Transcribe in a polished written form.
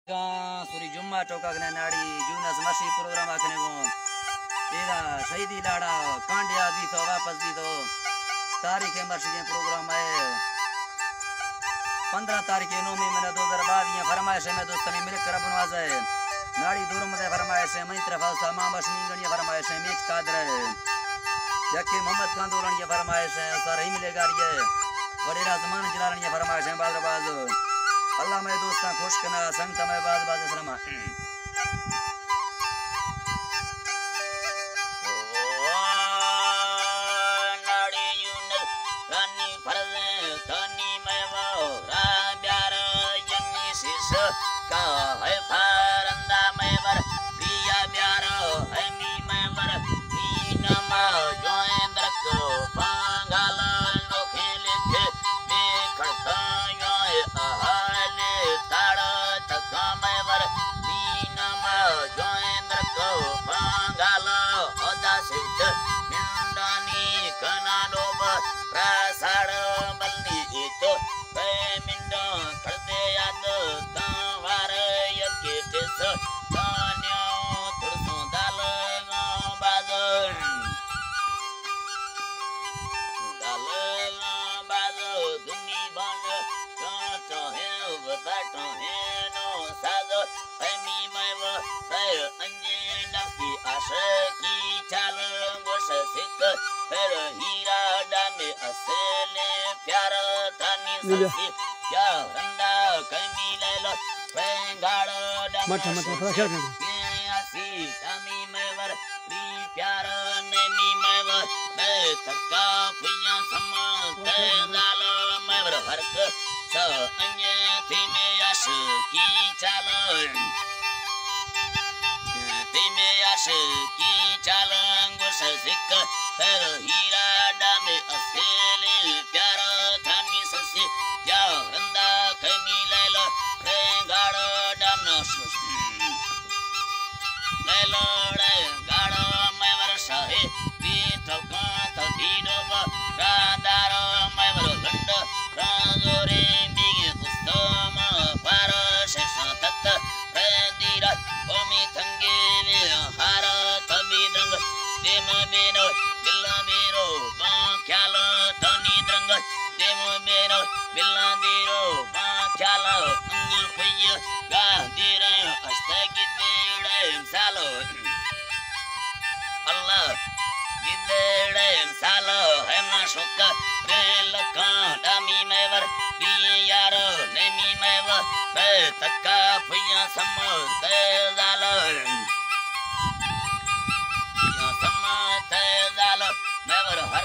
सूरी जुम्मा टोका कने नाड़ी जूनस मसी प्रोग्राम आखने को तेरा शहीदी लाड़ा कांडिया दी तो वापस दी तो तारीख मसी के प्रोग्राम है 15 तारीख 9 महीना 2022 ये फरमाइश है मैं दोस्तों ने मिलकर बनवाज है नाड़ी दूर में फरमाइश है मई तरफ तमाम बशनी गणिया फरमाइश है मेच कादर है यके मोहम्मद खान दोलन ये फरमाइश है सारा ही मिलेगा ये वडेरा जमान जलालन ये फरमाइश है बाज अल्लाह मेरे दोस्तां खुश करना संगत में बाज सलाम नाड़ी यून रानी फरज़ तनी में वो राब्यार जन्नी सिस का है फरंदा में वर पिया प्यार है मी में वर नीनमा जोएंद्र को पांगाल नोखे लिखे देखता योए आले ताड़ा तका में वर नीनमा जोएंद्र को पांगाल ओदा सिद्ध मिंडानी कनाडोब प्रासाड बल्ली इतो पे मिंडो खड़दे याद तावार यके तिस तान्यो तुरसो दाल बाजो दुनी बन काटो है बताटो है नो साजो हमी मैव सय अंजे डाकी आशकी चाल गोश सिक फिर हीरा डामे असले प्यार थानी ससी क्या रंदा कमी ले लो पेंगाड़ डामे आसी तमी मैवर री प्यार नमी मैवर मैं तका पिया समा ते दाल मैवर हरक स अन्य थी में आश की चाल की चालंगुश सिक फिर हीरा डामे असेले प्यार थानी ससी क्या रंदा खमी लैलो गाड़ो डामनो लैलो गाड़ो मैवर शाहे पीठ कांत धीडोब रादारो मैवर लंड राजोरे बिगे कुस्तम पार शेषण तत्त प्रदीरा ओमी थंगे हार तबी द्रंग देम बेनो बिल्ला बेरो बाख्याल तनी द्रंग देम बेनो बिल्ला बेरो बाख्याल अंगुल पय्य गा दिरे अस्तगी देड़े सालो अल्लाह गिदेड़े सालो है ना शुक रेल का डामी मेवर बी यारो नेमी मेवर पे तक्का पय्य समो ते जालो मैवर हर